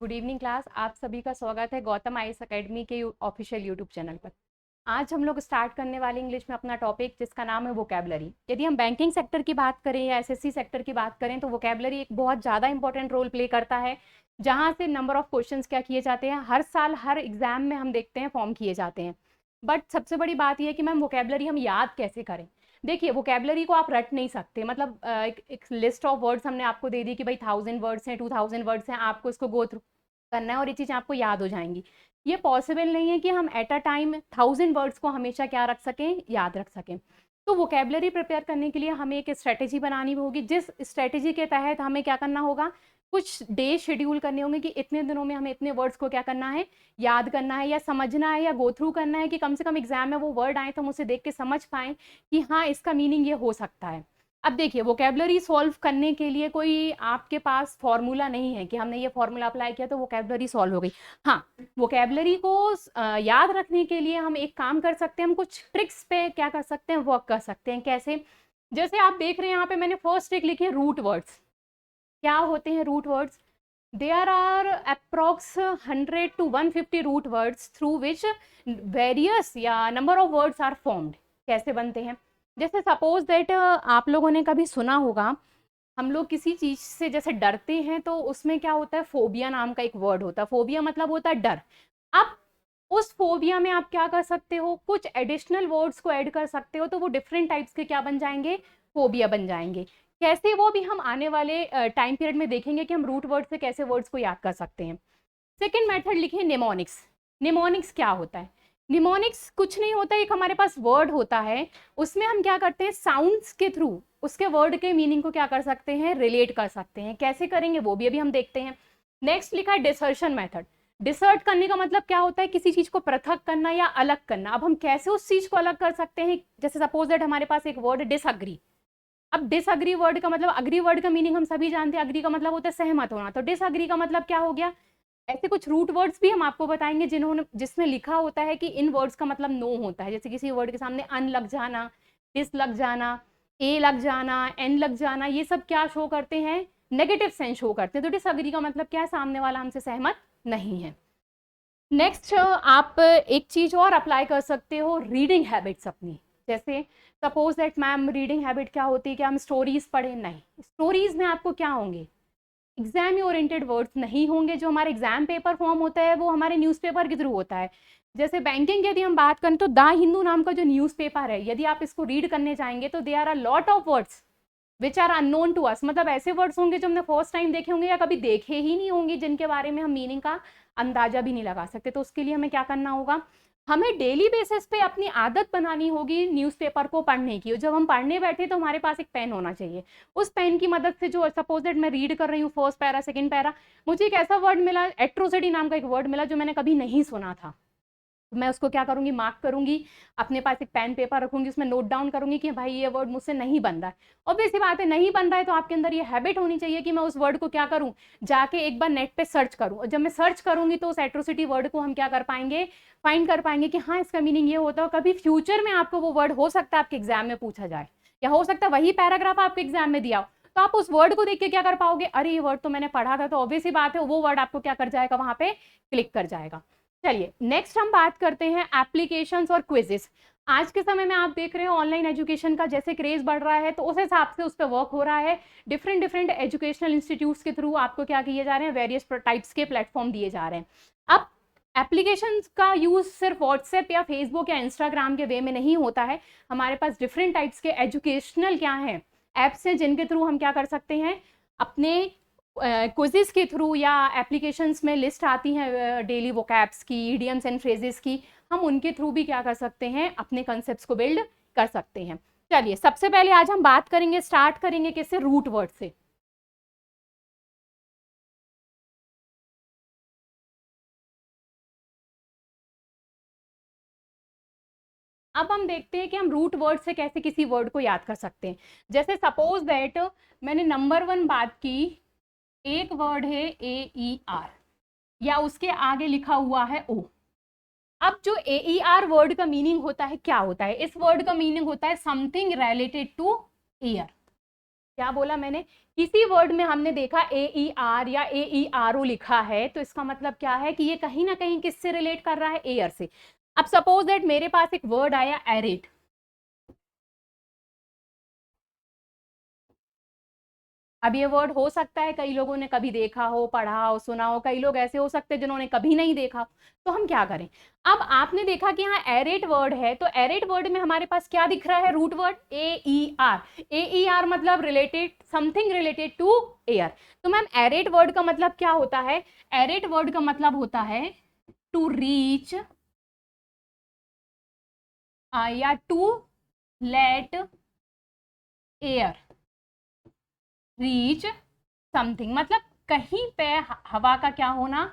Good evening class. आप सभी का स्वागत है गौतम आईएएस एकेडमी के ऑफिशियल यूट्यूब चैनल पर। आज हम लोग स्टार्ट करने वाले इंग्लिश में अपना टॉपिक जिसका नाम है वोकैबुलरी। यदि हम बैंकिंग सेक्टर की बात करें या एसएससी सेक्टर की बात करें तो वोकैबुलरी एक बहुत ज़्यादा इंपॉर्टेंट रोल प्ले करता है, जहाँ से नंबर ऑफ क्वेश्चंस क्या किए जाते हैं हर साल हर एग्जाम में हम देखते हैं फॉर्म किए जाते हैं। बट सबसे बड़ी बात यह है कि मैम वोकैबुलरी हम याद कैसे करें। देखिए वोकैबुलरी को आप रट नहीं सकते, मतलब एक लिस्ट ऑफ वर्ड्स हमने आपको दे दी कि भाई 1000 वर्ड्स हैं 2000 वर्ड्स हैं, आपको इसको गो थ्रू करना है और ये चीज़ें आपको याद हो जाएंगी। ये पॉसिबल नहीं है कि हम एट अ टाइम 1000 वर्ड्स को हमेशा क्या रख सकें, याद रख सकें। तो वोकेबलरी प्रिपेयर करने के लिए हमें एक स्ट्रेटेजी बनानी होगी, जिस स्ट्रेटेजी के तहत हमें क्या करना होगा, कुछ डे शेड्यूल करने होंगे कि इतने दिनों में हमें इतने वर्ड्स को क्या करना है, याद करना है या समझना है या गो थ्रू करना है, कि कम से कम एग्जाम में वो वर्ड आए तो हम उसे देख के समझ पाएं कि हाँ इसका मीनिंग ये हो सकता है। अब देखिए वोकेबलरी सॉल्व करने के लिए कोई आपके पास फॉर्मूला नहीं है कि हमने ये फॉर्मूला अप्लाई किया तो वोकेबलरी सॉल्व हो गई। हाँ, वोकेबलरी को याद रखने के लिए हम एक काम कर सकते हैं, हम कुछ ट्रिक्स पे क्या कर सकते हैं, वर्क कर सकते हैं। कैसे? जैसे आप देख रहे हैं यहाँ पे मैंने फर्स्ट ट्रिक लिखी है रूट वर्ड्स। क्या होते हैं root words? There are approx 100 to 150 root words through which various या number of words are formed. कैसे बनते हैं? जैसे सपोज दैट आप लोगों ने कभी सुना होगा, हम लोग किसी चीज से जैसे डरते हैं तो उसमें क्या होता है, फोबिया नाम का एक वर्ड होता है। फोबिया मतलब होता है डर। अब उस फोबिया में आप क्या कर सकते हो, कुछ एडिशनल वर्ड्स को ऐड कर सकते हो तो वो डिफरेंट टाइप्स के क्या बन जाएंगे, फोबिया बन जाएंगे। कैसे, वो भी हम आने वाले टाइम पीरियड में देखेंगे कि हम रूट वर्ड से कैसे वर्ड्स को याद कर सकते हैं। सेकेंड मेथड लिखिए निमोनिक्स। निमोनिक्स क्या होता है? निमोनिक्स कुछ नहीं होता, एक हमारे पास वर्ड होता है, उसमें हम क्या करते हैं, साउंड्स के थ्रू उसके वर्ड के मीनिंग को क्या कर सकते हैं, रिलेट कर सकते हैं। कैसे करेंगे वो भी अभी हम देखते हैं। नेक्स्ट लिखा है डिसर्शन मेथड। डिसर्ट करने का मतलब क्या होता है, किसी चीज को पृथक करना या अलग करना। अब हम कैसे उस चीज को अलग कर सकते हैं? जैसे सपोज दैट हमारे पास एक वर्ड डिसअग्री। अब डिसअग्री वर्ड का मतलब, अग्री वर्ड का मीनिंग हम सभी जानते हैं, अग्री का मतलब होता है सहमत होना, तो डिसअग्री का मतलब क्या हो गया। ऐसे कुछ रूट वर्ड्स भी हम आपको बताएंगे जिन्होंने जिसमें लिखा होता है कि इन वर्ड्स का मतलब नो होता है। जैसे किसी वर्ड के सामने अन लग जाना, डिस लग जाना, ए लग जाना, एन लग जाना, ये सब क्या शो करते हैं, नेगेटिव सेंस शो करते हैं। तो डिसअग्री का मतलब क्या है, सामने वाला हमसे सहमत नहीं है। नेक्स्ट आप एक चीज और अप्लाई कर सकते हो, रीडिंग हैबिट्स अपनी। जैसे suppose that ma'am reading habit क्या होती है कि हम स्टोरीज पढ़ें, नहीं, स्टोरीज में आपको क्या होंगे, एग्जाम ओरिएंटेड वर्ड्स नहीं होंगे। जो हमारे एग्जाम पेपर फॉर्म होता है वो हमारे न्यूज़पेपर के थ्रू होता है। जैसे बैंकिंग यदि हम बात करें तो द हिंदू नाम का जो न्यूज़पेपर है, यदि आप इसको रीड करने जाएंगे तो they are a lot of words which are unknown to us. मतलब ऐसे वर्ड्स होंगे जो हमने फर्स्ट टाइम देखे होंगे या कभी देखे ही नहीं होंगे, जिनके बारे में हम मीनिंग का अंदाजा भी नहीं लगा सकते। तो उसके लिए हमें क्या करना होगा, हमें डेली बेसिस पे अपनी आदत बनानी होगी न्यूज़पेपर को पढ़ने की। जब हम पढ़ने बैठे तो हमारे पास एक पेन होना चाहिए। उस पेन की मदद से, जो सपोज दैट मैं रीड कर रही हूँ फर्स्ट पैरा सेकंड पैरा, मुझे एक ऐसा वर्ड मिला, एट्रोसिटी नाम का एक वर्ड मिला जो मैंने कभी नहीं सुना था, तो मैं उसको क्या करूंगी, मार्क करूंगी, अपने पास एक पेन पेपर रखूंगी, उसमें नोट डाउन करूंगी कि भाई ये वर्ड मुझसे नहीं बन रहा है। ऑब्वियस सी बात है, नहीं बन रहा है तो आपके अंदर ये हैबिट होनी चाहिए कि मैं उस वर्ड को क्या करूं, जाके एक बार नेट पे सर्च करूं। और जब मैं सर्च करूंगी तो उस एट्रोसिटी वर्ड को हम क्या कर पाएंगे, फाइंड कर पाएंगे कि हाँ इसका मीनिंग ये होता है। कभी फ्यूचर में आपको वो वर्ड हो सकता है आपके एग्जाम में पूछा जाए, या हो सकता है वही पैराग्राफ आपके एग्जाम में दिया हो, तो आप उस वर्ड को देख के क्या कर पाओगे, अरे ये वर्ड तो मैंने पढ़ा था। तो ऑब्वियस सी बात है वो वर्ड आपको क्या कर जाएगा, वहां पे क्लिक कर जाएगा। चलिए नेक्स्ट हम बात करते हैं एप्लीकेशंस और क्विजेस। आज के समय में आप देख रहे हो ऑनलाइन एजुकेशन का जैसे क्रेज बढ़ रहा है, तो उस हिसाब से उस पर वर्क हो रहा है। डिफरेंट डिफरेंट एजुकेशनल इंस्टीट्यूट्स के थ्रू आपको क्या किए जा रहे हैं, वेरियस टाइप्स के प्लेटफॉर्म दिए जा रहे हैं। अब एप्लीकेशंस का यूज सिर्फ व्हाट्सएप या फेसबुक या इंस्टाग्राम के वे में नहीं होता है। हमारे पास डिफरेंट टाइप्स के एजुकेशनल क्या है, एप्स हैं, जिनके थ्रू हम क्या कर सकते हैं, अपने क्विज़ेस के थ्रू या एप्लीकेशंस में लिस्ट आती हैं डेली वोकैब्स की, इडियम्स एंड फ्रेजेस की, हम उनके थ्रू भी क्या कर सकते हैं, अपने कॉन्सेप्ट्स को बिल्ड कर सकते हैं। चलिए सबसे पहले आज हम बात करेंगे, स्टार्ट करेंगे किससे, रूट वर्ड से। अब हम देखते हैं कि हम रूट वर्ड से कैसे किसी वर्ड को याद कर सकते हैं। जैसे सपोज दैट मैंने नंबर 1 बात की, एक वर्ड है AER, या उसके आगे लिखा हुआ है O। अब जो AER वर्ड का मीनिंग होता है, क्या होता है, इस वर्ड का मीनिंग होता है समथिंग रिलेटेड टू ईयर। क्या बोला मैंने? किसी वर्ड में हमने देखा AER या AERO लिखा है तो इसका मतलब क्या है कि ये कहीं ना कहीं किससे रिलेट कर रहा है? एयर से। अब सपोज दैट मेरे पास एक वर्ड आया एरेट। अब ये वर्ड हो सकता है कई लोगों ने कभी देखा हो, पढ़ा हो, सुना हो, कई लोग ऐसे हो सकते हैं जिन्होंने कभी नहीं देखा। तो हम क्या करें? अब आपने देखा कि यहाँ एरेट वर्ड है, तो एरेट वर्ड में हमारे पास क्या दिख रहा है? Root word AER। AER मतलब related, something related to air. तो मैम एरेट वर्ड का मतलब क्या होता है? एरेट वर्ड का मतलब होता है टू रीच या to let air reach something, मतलब कहीं पे हवा का क्या होना?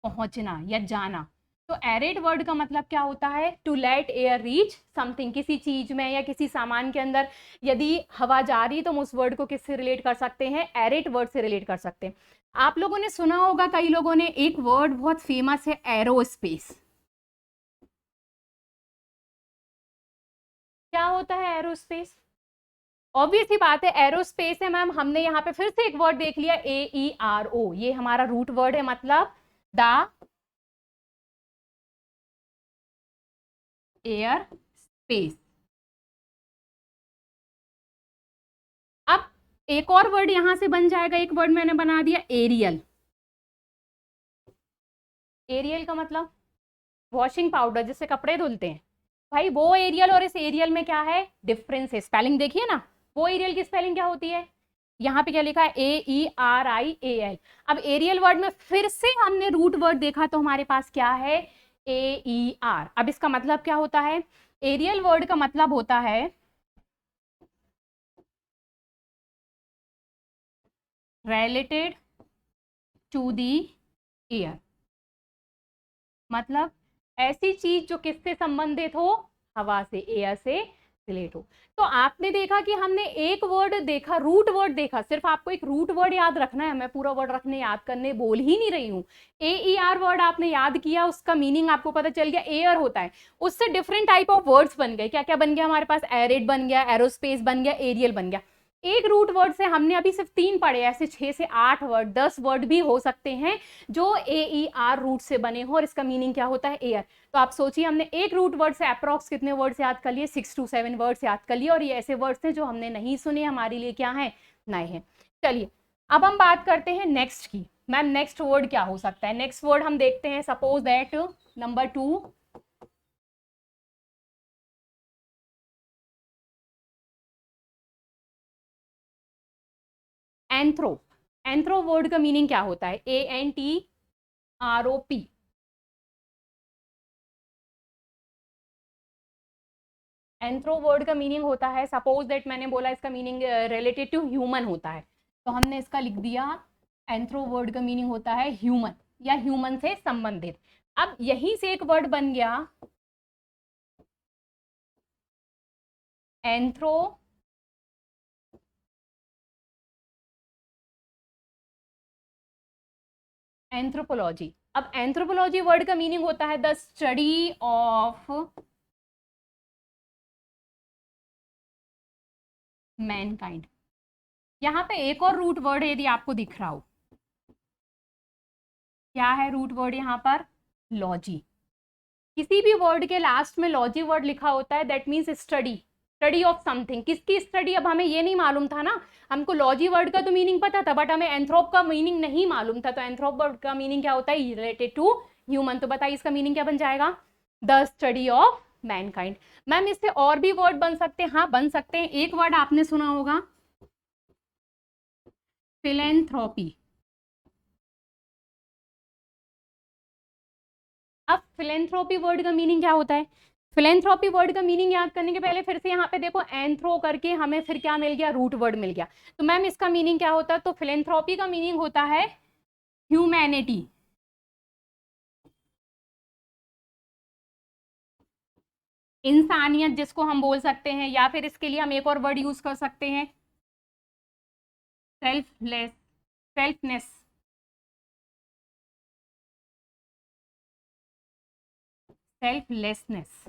पहुंचना या जाना। तो एरेट वर्ड का मतलब क्या होता है? To let air reach something. किसी चीज में या किसी सामान के अंदर यदि हवा जा रही तो हम उस वर्ड को किससे रिलेट कर सकते हैं? एरेट वर्ड से रिलेट कर सकते हैं। आप लोगों ने सुना होगा, कई लोगों ने, एक वर्ड बहुत फेमस है एरोस्पेस। क्या होता है एरोस्पेस? ऑब्वियस ही बात है, एरोस्पेस है मैम। हमने यहाँ पे फिर से एक वर्ड देख लिया AERO, ये हमारा रूट वर्ड है, मतलब द एयर स्पेस। अब एक और वर्ड यहां से बन जाएगा, एक वर्ड मैंने बना दिया एरियल। एरियल का मतलब वॉशिंग पाउडर, जिससे कपड़े धुलते हैं। भाई वो एरियल और इस एरियल में क्या है? डिफरेंस है। स्पेलिंग देखिए ना, वो एरियल की स्पेलिंग क्या होती है? यहाँ पे क्या लिखा है? AERIAL। अब एरियल वर्ड में फिर से हमने रूट वर्ड देखा तो हमारे पास क्या है? AER। अब इसका मतलब क्या होता है? एरियल वर्ड का मतलब होता है रिलेटेड टू दी एयर, मतलब ऐसी चीज जो किससे संबंधित हो? हवा से, एयर से रिलेट हो। तो आपने देखा कि हमने एक वर्ड देखा, रूट वर्ड देखा। सिर्फ आपको एक रूट वर्ड याद रखना है, मैं पूरा वर्ड रखने याद करने बोल ही नहीं रही हूँ। AER वर्ड आपने याद किया, उसका मीनिंग आपको पता चल गया, एयर होता है। उससे डिफरेंट टाइप ऑफ वर्ड्स बन गए। क्या क्या बन गया हमारे पास? एरेट बन गया, एरोस्पेस बन गया, एरियल बन गया। एक रूट वर्ड से हमने अभी सिर्फ 3 पढ़े, ऐसे 6 से 8 वर्ड, 10 वर्ड भी हो सकते हैं जो AER रूट से बने हो और इसका मीनिंग क्या होता है? एयर। तो आप सोचिए, हमने एक रूट वर्ड से अप्रॉक्स कितने वर्ड्स याद कर लिए? 6 to 7 वर्ड्स याद कर लिए। और ये ऐसे वर्ड्स हैं जो हमने नहीं सुने, हमारे लिए क्या है? नए हैं। चलिए अब हम बात करते हैं नेक्स्ट की। मैम नेक्स्ट वर्ड क्या हो सकता है? नेक्स्ट वर्ड हम देखते हैं, suppose that number 2, एंथ्रोप। Anthro word का मीनिंग क्या होता है? ANTROP। एंथ्रो वर्ड का मीनिंग होता है, सपोज दैट मैंने बोला इसका मीनिंग रिलेटेड टू ह्यूमन होता है, तो हमने इसका लिख दिया एंथ्रो वर्ड का मीनिंग होता है ह्यूमन या ह्यूमन से संबंधित। अब यहीं से एक वर्ड बन गया एंथ्रो एंथ्रोपोलॉजी। अब एंथ्रोपोलॉजी वर्ड का मीनिंग होता है द स्टडी ऑफ मैनकाइंड। यहाँ पे एक और रूट वर्ड है, यदि आपको दिख रहा हो, क्या है रूट वर्ड यहाँ पर? लॉजी। किसी भी वर्ड के लास्ट में लॉजी वर्ड लिखा होता है, that means study, study of something. किसकी स्टडी? अब हमें ये नहीं मालूम था ना, हमको लॉजी वर्ड का तो मीनिंग पता था, बट हमें एंथ्रोप का मीनिंग नहीं मालूम था। तो एंथ्रोप वर्ड का मीनिंग क्या होता है? Related to human. तो बताइए इसका मीनिंग क्या बन जाएगा? The study of mankind. Ma'am इससे और भी वर्ड बन सकते हैं? हाँ बन सकते हैं। एक वर्ड आपने सुना होगा, फिलेंथ्रोपी। अब फिलेंथ्रोपी वर्ड का मीनिंग क्या होता है? फिलेंथ्रोपी वर्ड का मीनिंग याद करने के पहले फिर से यहाँ पे देखो, एंथ्रो करके हमें फिर क्या मिल गया? रूट वर्ड मिल गया। तो मैम इसका मीनिंग क्या होता है? तो फिलेंथ्रोपी का मीनिंग होता है ह्यूमैनिटी, इंसानियत जिसको हम बोल सकते हैं, या फिर इसके लिए हम एक और वर्ड यूज कर सकते हैं, सेल्फलेस, सेल्फनेस, सेल्फलेसनेस।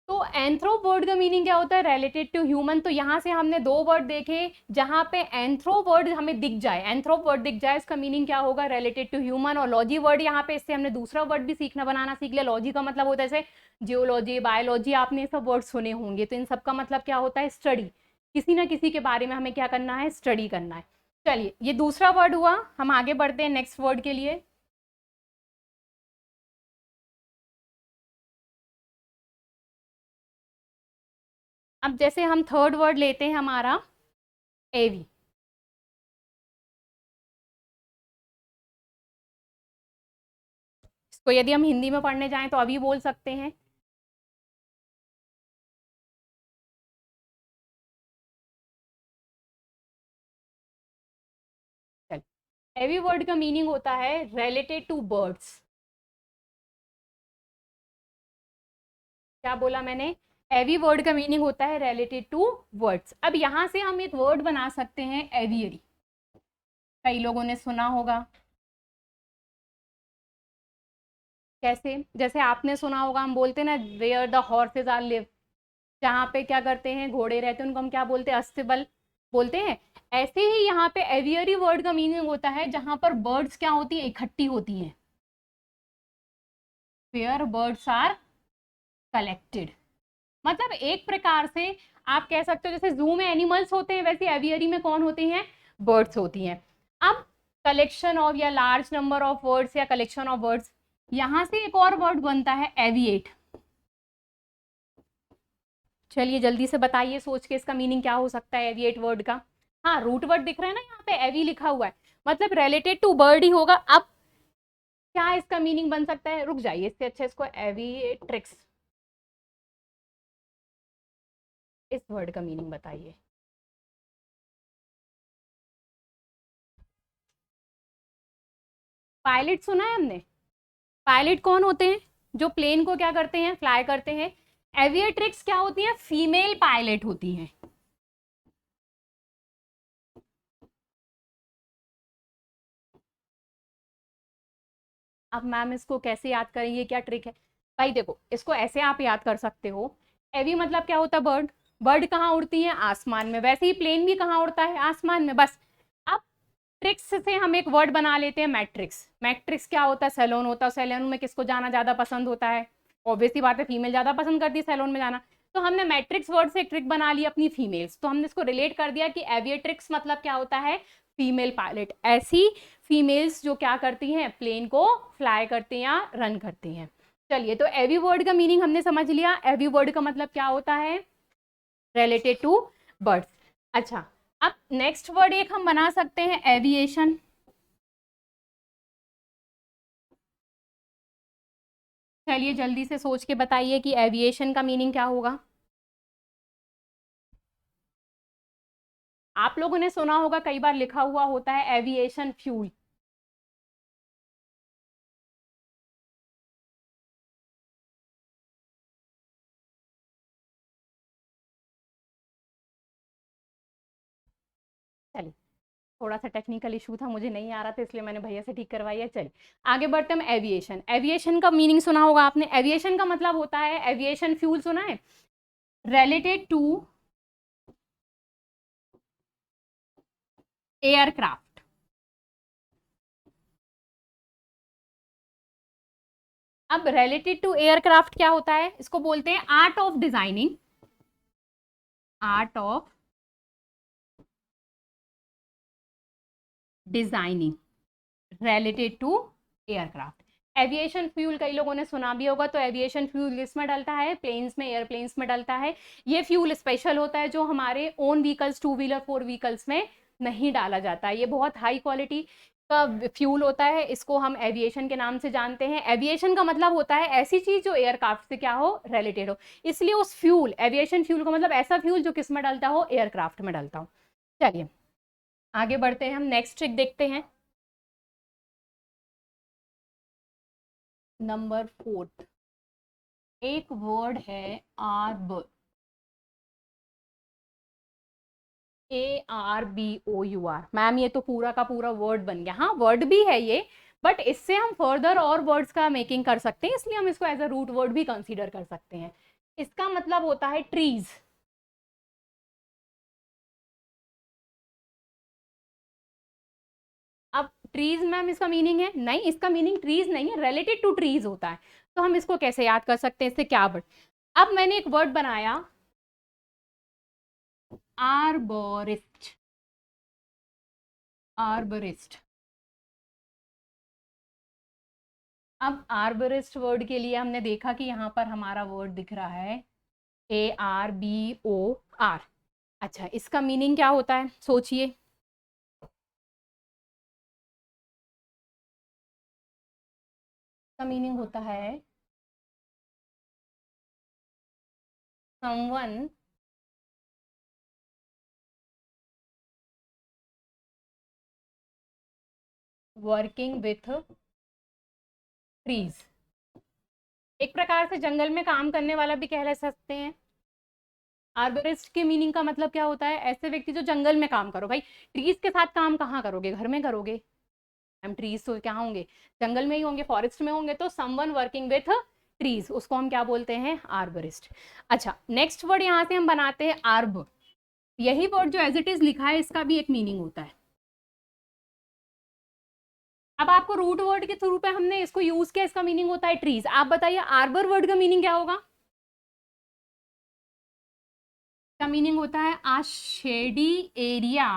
तो एंथ्रोप वर्ड का मीनिंग क्या होता है? Related to human. तो यहाँ से हमने दो वर्ड देखे जहाँ पे एंथ्रोप वर्ड हमें दिख जाए, एंथ्रोप वर्ड दिख जाए, इसका मीनिंग क्या होगा? Related to human. और लॉजी वर्ड यहाँ पे, इससे हमने दूसरा वर्ड भी सीखना बनाना सीख लिया। लॉजी का मतलब होता है जैसे जियोलॉजी, बायोलॉजी, आपने ये सब वर्ड सुने होंगे। तो इन सब का मतलब क्या होता है? स्टडी। किसी ना किसी के बारे में हमें क्या करना है? स्टडी करना है। चलिए, ये दूसरा वर्ड हुआ। हम आगे बढ़ते हैं नेक्स्ट वर्ड के लिए। अब जैसे हम थर्ड वर्ड लेते हैं हमारा एवी। इसको यदि हम हिंदी में पढ़ने जाएं तो अभी बोल सकते हैं। चल, एवी वर्ड का मीनिंग होता है रिलेटेड टू बर्ड्स। क्या बोला मैंने? एवी वर्ड का मीनिंग होता है रिलेटेड टू वर्ड्स। अब यहां से हम एक वर्ड बना सकते हैं एवियरी। कई लोगों ने सुना होगा। कैसे? जैसे आपने सुना होगा, हम बोलते हैं ना where the horses are live, जहाँ पे क्या करते हैं? घोड़े रहते हैं, उनको हम क्या बोलते हैं? अस्तबल बोलते हैं। ऐसे ही यहाँ पे एवियरी वर्ड का मीनिंग होता है जहां पर बर्ड्स क्या होती है? इकट्ठी होती हैं। Where birds are collected. मतलब एक प्रकार से आप कह सकते हो जैसे जू में एनिमल्स होते हैं, वैसे एवियरी में कौन होती हैं? बर्ड्स होती हैं। अब कलेक्शन ऑफ या लार्ज नंबर ऑफ वर्ड्स या कलेक्शन ऑफ वर्ड्स, यहां से एक और वर्ड बनता है एविएट। चलिए जल्दी से बताइए सोच के, इसका मीनिंग क्या हो सकता है एविएट वर्ड का? हाँ, रूट वर्ड दिख रहा है ना यहाँ पे, एवी लिखा हुआ है, मतलब रिलेटेड टू बर्ड ही होगा। अब क्या इसका मीनिंग बन सकता है? रुक जाइए, इससे अच्छा इसको एविएट्रिक्स, इस वर्ड का मीनिंग बताइए। पायलट सुना है हमने? पायलट कौन होते हैं? जो प्लेन को क्या करते हैं? फ्लाई करते हैं। एविएट्रिक्स क्या होती हैं? फीमेल पायलट होती हैं। अब मैम इसको कैसे याद करेंगे? क्या ट्रिक है? भाई देखो, इसको ऐसे आप याद कर सकते हो। एवी मतलब क्या होता है? बर्ड। बर्ड कहाँ उड़ती है? आसमान में। वैसे ही प्लेन भी कहाँ उड़ता है? आसमान में। बस। अब ट्रिक्स से हम एक वर्ड बना लेते हैं मैट्रिक्स। मैट्रिक्स क्या होता है? सैलून होता है। सैलून में किसको जाना ज्यादा पसंद होता है? ऑब्वियसली बात है, फीमेल ज्यादा पसंद करती है सैलून में जाना। तो हमने मैट्रिक्स वर्ड से एक ट्रिक बना ली अपनी फीमेल्स, तो हमने इसको रिलेट कर दिया कि एविएट्रिक्स मतलब क्या होता है? Female pilot. ऐसी फीमेल्स जो क्या करती हैं? प्लेन को फ्लाई करती हैं या रन करती हैं। चलिए, तो एवी वर्ड का मीनिंग हमने समझ लिया। एवी वर्ड का मतलब क्या होता है? Related to birds. अच्छा, अब नेक्स्ट वर्ड एक हम बना सकते हैं एविएशन। चलिए जल्दी से सोच के बताइए कि एविएशन का मीनिंग क्या होगा? आप लोगों ने सुना होगा, कई बार लिखा हुआ होता है एविएशन फ्यूल। चलिए, थोड़ा सा टेक्निकल इशू था, मुझे नहीं आ रहा था, इसलिए मैंने भैया से ठीक करवाया। चलिए आगे बढ़ते हैं। एविएशन, एविएशन का मीनिंग सुना होगा आपने। एविएशन का मतलब होता है, एविएशन फ्यूल सुना है? Related to aircraft. अब रिलेटेड टू एयरक्राफ्ट क्या होता है? इसको बोलते हैं art of designing. Art of designing related to aircraft. Aviation fuel कई लोगों ने सुना भी होगा। तो एविएशन फ्यूल किसमें डलता है? प्लेन्स में, एयरप्लेन्स में डलता है। ये फ्यूल स्पेशल होता है जो हमारे own vehicles, two wheeler, four vehicles में नहीं डाला जाता है। ये बहुत हाई क्वालिटी का फ्यूल होता है, इसको हम एविएशन के नाम से जानते हैं। एविएशन का मतलब होता है ऐसी चीज जो एयरक्राफ्ट से क्या हो? रिलेटेड हो। इसलिए उस फ्यूल, एविएशन फ्यूल का मतलब ऐसा फ्यूल जो किस में डलता हो? एयरक्राफ्ट में डलता हो। चलिए आगे बढ़ते हैं, हम नेक्स्ट ट्रिक देखते हैं। नंबर 4, एक वर्ड है आर्ब। ARBOUR। मैम ये तो पूरा का पूरा वर्ड बन गया। हाँ, वर्ड भी है ये, बट इससे हम फर्दर और वर्ड्स का मेकिंग कर सकते हैं, इसलिए हम इसको एज अ रूट वर्ड भी कंसीडर कर सकते हैं। इसका मतलब होता है ट्रीज। अब ट्रीज मैम इसका मीनिंग है नहीं, इसका मीनिंग ट्रीज नहीं है, रिलेटेड टू ट्रीज होता है। तो हम इसको कैसे याद कर सकते हैं, इससे क्या वर्ड। अब मैंने एक वर्ड बनाया आर्बोरिस्ट। आर्बोरिस्ट। अब आर्बोरिस्ट वर्ड के लिए हमने देखा कि यहाँ पर हमारा वर्ड दिख रहा है ARBOR। अच्छा, इसका मीनिंग क्या होता है सोचिए। इसका मीनिंग होता है someone working with trees। एक प्रकार से जंगल में काम करने वाला भी कह सकते हैं। आर्बोरिस्ट के मीनिंग का मतलब क्या होता है, ऐसे व्यक्ति जो जंगल में काम करो। भाई ट्रीज के साथ काम कहाँ करोगे, घर में करोगे। हम ट्रीज तो क्या होंगे, जंगल में ही होंगे, फॉरेस्ट में होंगे। तो समवन वर्किंग विथ ट्रीज, उसको हम क्या बोलते हैं, आर्बोरिस्ट। अच्छा, नेक्स्ट वर्ड यहाँ से हम बनाते हैं आर्ब। यही वर्ड जो एज इट इज लिखा है, इसका भी एक मीनिंग होता है। अब आपको रूट वर्ड के थ्रू पे हमने इसको यूज किया, इसका मीनिंग होता है ट्रीज। आप बताइए आर्बर वर्ड का मीनिंग क्या होगा। का मीनिंग होता है आ शेडी एरिया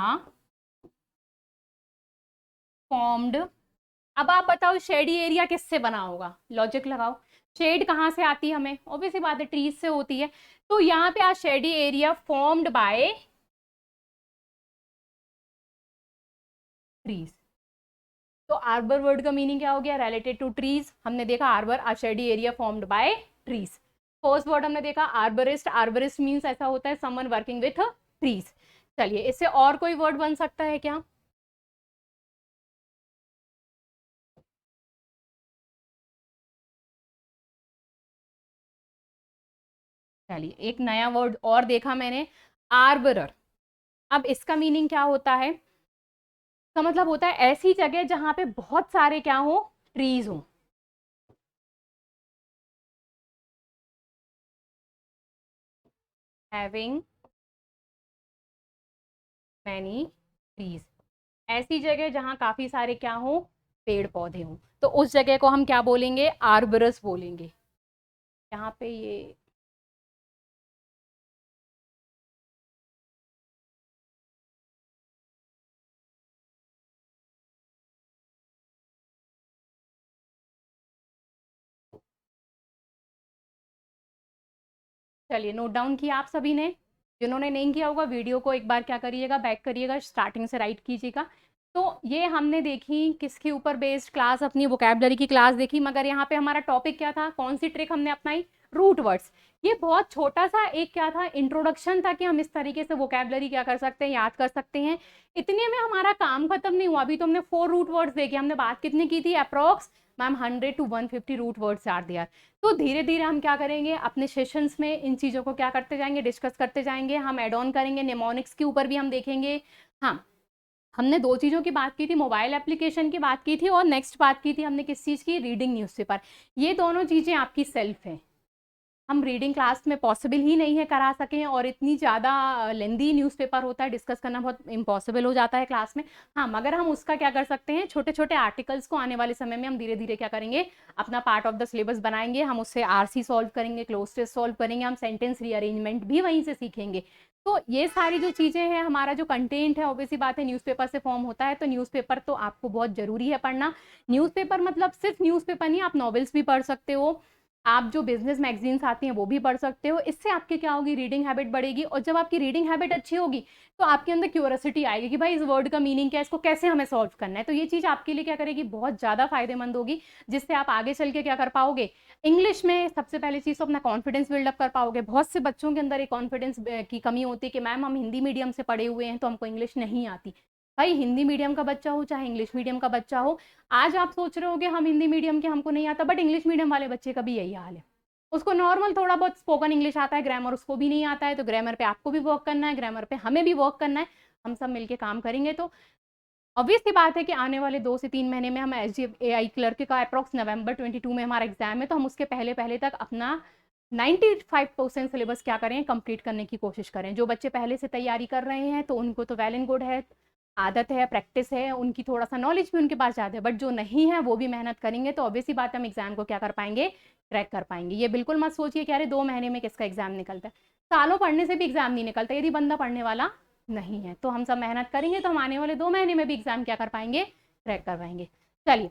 फॉर्म्ड। अब आप बताओ शेडी एरिया किससे बना होगा, लॉजिक लगाओ। शेड कहाँ से आती है हमें, ऑब्वियसली बात है ट्रीज से होती है। तो यहाँ पे a shady area formed by trees. तो आर्बर वर्ड का मीनिंग क्या हो गया, रिलेटेड टू ट्रीज। हमने देखा arbor a shady area formed by trees. First word हमने देखा आर्बरिस्ट। आर्बरिस्ट मीन्स ऐसा होता है समवन वर्किंग विथ ट्रीज। चलिए, इससे और कोई वर्ड बन सकता है क्या। चलिए, एक नया वर्ड और देखा मैंने, आर्बरर। अब इसका मीनिंग क्या होता है, इसका मतलब होता है ऐसी जगह जहां पे बहुत सारे क्या हो, ट्रीज हो। हैविंग मैनी ट्रीज, ऐसी जगह जहां काफी सारे क्या हो, पेड़ पौधे हों। तो उस जगह को हम क्या बोलेंगे, आर्बरस बोलेंगे। यहाँ पे ये चलिए, नोट डाउन किया आप सभी ने। जिन्होंने नहीं किया होगा, वीडियो को एक बार क्या करिएगा, बैक करिएगा, स्टार्टिंग से राइट कीजिएगा। तो ये हमने देखी किसके ऊपर बेस्ड क्लास, अपनी वोकैबलरी की क्लास देखी। मगर यहाँ पे हमारा टॉपिक क्या था, कौन सी ट्रिक हमने अपनाई, रूट वर्ड्स। ये बहुत छोटा सा एक क्या था, इंट्रोडक्शन था कि हम इस तरीके से वोकैबलरी क्या कर सकते हैं, याद कर सकते हैं। इतने में हमारा काम खत्म नहीं हुआ। अभी तो हमने 4 रूट वर्ड्स देखे। हमने बात कितनी की थी, approx ma'am 100 to 150 root words are there. तो धीरे धीरे हम क्या करेंगे, अपने सेशंस में इन चीज़ों को क्या करते जाएंगे, डिस्कस करते जाएंगे। हम एड ऑन करेंगे, निमोनिक्स के ऊपर भी हम देखेंगे। हाँ, हमने 2 चीज़ों की बात की थी, मोबाइल एप्लीकेशन की बात की थी, और नेक्स्ट बात की थी हमने किस चीज़ की, रीडिंग न्यूज़पेपर। ये दोनों चीज़ें आपकी सेल्फ हैं। हम रीडिंग क्लास में पॉसिबल ही नहीं है करा सकें, और इतनी ज़्यादा लेंदी न्यूज़पेपर होता है, डिस्कस करना बहुत इम्पॉसिबल हो जाता है क्लास में। हाँ, मगर हम उसका क्या कर सकते हैं, छोटे छोटे आर्टिकल्स को आने वाले समय में हम धीरे धीरे क्या करेंगे, अपना पार्ट ऑफ द सिलेबस बनाएंगे। हम उससे आरसी सॉल्व करेंगे, क्लोज टेस्ट सॉल्व करेंगे, हम सेंटेंस रीअरेंजमेंट भी वहीं से सीखेंगे। तो ये सारी जो चीज़ें हैं, हमारा जो कंटेंट है, ऑब्वियसली बात है न्यूज़पेपर से फॉर्म होता है। तो न्यूज़पेपर तो आपको बहुत ज़रूरी है पढ़ना। न्यूज़पेपर मतलब सिर्फ न्यूज़पेपर नहीं, आप नॉवेल्स भी पढ़ सकते हो, आप जो बिजनेस मैगजीन्स आती हैं वो भी पढ़ सकते हो। इससे आपकी क्या होगी, रीडिंग हैबिट बढ़ेगी। और जब आपकी रीडिंग हैबिट अच्छी होगी, तो आपके अंदर क्यूरियोसिटी आएगी कि भाई इस वर्ड का मीनिंग क्या है, इसको कैसे हमें सॉल्व करना है। तो ये चीज़ आपके लिए क्या करेगी, बहुत ज़्यादा फायदेमंद होगी, जिससे आप आगे चल के क्या कर पाओगे, इंग्लिश में सबसे पहली चीज़ तो अपना कॉन्फिडेंस बिल्डअप कर पाओगे। बहुत से बच्चों के अंदर एक कॉन्फिडेंस की कमी होती है कि मैम हम हिंदी मीडियम से पढ़े हुए हैं तो हमको इंग्लिश नहीं आती। भाई हिंदी मीडियम का बच्चा हो चाहे इंग्लिश मीडियम का बच्चा हो, आज आप सोच रहे होगे हम हिंदी मीडियम के हमको नहीं आता, बट इंग्लिश मीडियम वाले बच्चे का भी यही हाल है। उसको नॉर्मल थोड़ा बहुत स्पोकन इंग्लिश आता है, ग्रामर उसको भी नहीं आता है। तो ग्रामर पे आपको भी वर्क करना है, ग्रामर पे हमें भी वर्क करना है। हम सब मिलके काम करेंगे तो ऑब्वियस सी बात है कि आने वाले 2 से 3 महीने में हम SGAI क्लर्क का अप्रॉक्स नवंबर 22 में हमारा एग्जाम है। तो हम उसके पहले पहले तक अपना 95% सिलेबस क्या करें, कंप्लीट करने की कोशिश करें। जो बच्चे पहले से तैयारी कर रहे हैं तो उनको तो वेल एंड गुड है, आदत है, प्रैक्टिस है, उनकी थोड़ा सा नॉलेज भी उनके पास ज़्यादा है। बट जो नहीं है वो भी मेहनत करेंगे तो ऑब्वियसली बात हम एग्जाम को क्या कर पाएंगे, क्रैक कर पाएंगे। ये बिल्कुल मत सोचिए कि अरे 2 महीने में किसका एग्जाम निकलता है, सालों पढ़ने से भी एग्जाम नहीं निकलता यदि बंदा पढ़ने वाला नहीं है। तो हम सब मेहनत करेंगे तो हम आने वाले 2 महीने में भी एग्जाम क्या कर पाएंगे, क्रैक कर पाएंगे। चलिए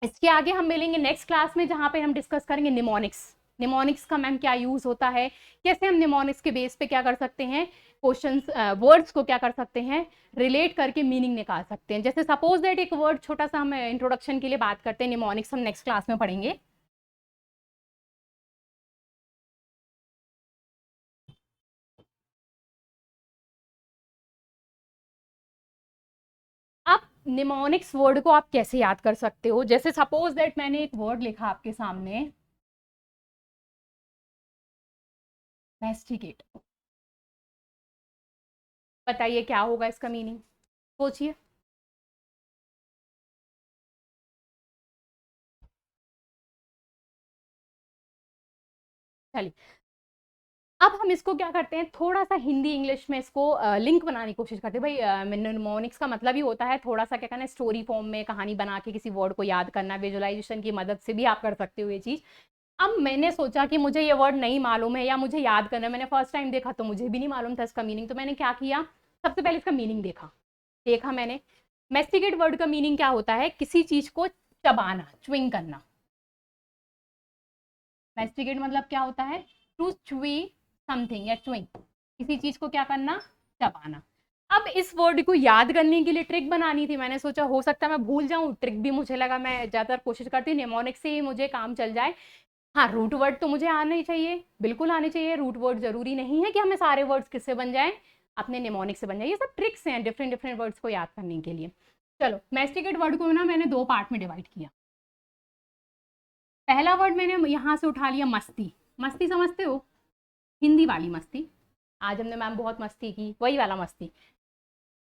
इसके आगे हम मिलेंगे नेक्स्ट क्लास में, जहाँ पे हम डिस्कस करेंगे निमोनिक्स। निमोनिक्स का मैम क्या यूज होता है, कैसे हम निमोनिक्स के बेस पे क्या कर सकते हैं, क्वेश्चंस वर्ड्स को क्या कर सकते हैं, रिलेट करके मीनिंग निकाल सकते हैं। जैसे सपोज दैट एक वर्ड छोटा सा हम इंट्रोडक्शन के लिए बात करते हैं, निमोनिक्स हम नेक्स्ट क्लास में पढ़ेंगे। आप निमोनिक्स वर्ड को आप कैसे याद कर सकते हो, जैसे सपोज दैट मैंने एक वर्ड लिखा आपके सामने, मेस्टिकेट। बताइए क्या होगा इसका मीनिंग, सोचिए। चलिए अब हम इसको क्या करते हैं, थोड़ा सा हिंदी इंग्लिश में इसको लिंक बनाने की कोशिश करते हैं। भाई निमोनिक्स का मतलब ही होता है थोड़ा सा क्या करना है, स्टोरी फॉर्म में कहानी बना के किसी वर्ड को याद करना। विजुअलाइजेशन की मदद से भी आप कर सकते हो ये चीज़। अब मैंने सोचा कि मुझे ये वर्ड नहीं मालूम है या मुझे याद करना है, मैंने फर्स्ट टाइम देखा तो मुझे भी नहीं मालूम था इसका मीनिंग। तो मैंने क्या किया, सबसे पहले इसका मीनिंग देखा मैंने। मेस्टिकेट वर्ड का मीनिंग क्या होता है, किसी चीज को चबाना, च्विंग करना। मेस्टिकेट मतलब क्या होता है, टू च्वी समथिंग या च्विंग, किसी चीज को क्या करना, चबाना। अब इस वर्ड को याद करने के लिए ट्रिक बनानी थी। मैंने सोचा हो सकता है मैं भूल जाऊं, ट्रिक भी मुझे लगा मैं ज्यादातर कोशिश करती हूँ निमोनिक से ही मुझे काम चल जाए। हाँ रूट वर्ड तो मुझे आने ही चाहिए, बिल्कुल आने चाहिए। रूट वर्ड जरूरी नहीं है कि हमें सारे वर्ड्स किससे बन जाएं, अपने निमोनिक से बन जाए। ये सब ट्रिक्स हैं डिफरेंट डिफरेंट वर्ड्स को याद करने के लिए। चलो मेस्टिकेट वर्ड को ना मैंने 2 पार्ट में डिवाइड किया। पहला वर्ड मैंने यहाँ से उठा लिया मस्ती। मस्ती समझते हो, हिंदी वाली मस्ती। आज हमने मैम बहुत मस्ती की, वही वाला मस्ती।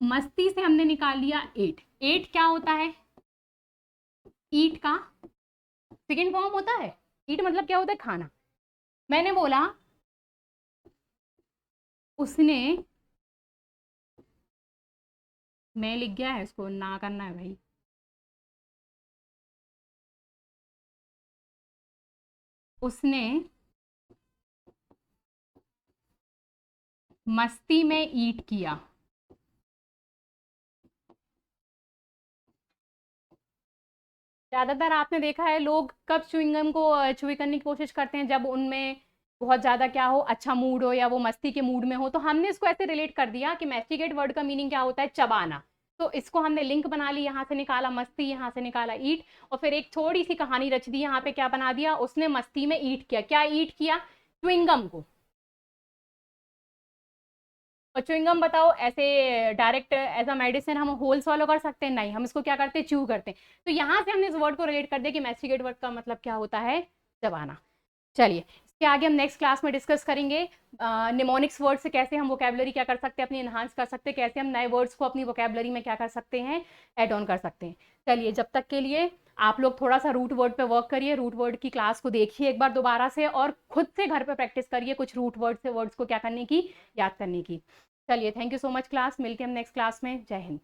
मस्ती से हमने निकाल लिया एट। एट क्या होता है, ईट का सेकेंड फॉर्म होता है। ईट मतलब क्या होता है, खाना। मैंने बोला उसने, मैं लिख गया है, इसको ना करना है भाई। उसने मस्ती में ईट किया। ज्यादातर आपने देखा है लोग कब च्युइंगम को च्युई करने की कोशिश करते हैं, जब उनमें बहुत ज्यादा क्या हो, अच्छा मूड हो या वो मस्ती के मूड में हो। तो हमने इसको ऐसे रिलेट कर दिया कि मैस्टिकेट वर्ड का मीनिंग क्या होता है, चबाना। तो इसको हमने लिंक बना ली, यहाँ से निकाला मस्ती, यहाँ से निकाला ईट, और फिर एक थोड़ी सी कहानी रच दी। यहाँ पे क्या बना दिया, उसने मस्ती में ईट किया। क्या ईट किया, च्युइंगम को। और च्युइंगम बताओ ऐसे डायरेक्ट एज अ मेडिसिन हम होल सॉलो कर सकते हैं, नहीं, हम इसको क्या करते हैं, च्यू करते हैं। तो यहाँ से हमने इस वर्ड को रिलेट कर दिया कि मैस्टिकेट वर्ड का मतलब क्या होता है, चबाना। चलिए इसके आगे हम नेक्स्ट क्लास में डिस्कस करेंगे निमोनिक्स वर्ड से कैसे हम वोकेबलरी क्या कर सकते हैं, अपनी एनहांस कर सकते हैं, कैसे हम नए वर्ड्स को अपनी वोकेबलरी में क्या कर सकते हैं, एड ऑन कर सकते हैं। चलिए जब तक के लिए आप लोग थोड़ा सा रूट वर्ड पे वर्क करिए, रूट वर्ड की क्लास को देखिए एक बार दोबारा से, और खुद से घर पे प्रैक्टिस करिए कुछ रूट वर्ड से वर्ड्स को क्या करने की, याद करने की। चलिए thank you so much class, मिलते हैं हम नेक्स्ट क्लास में। जय हिंद।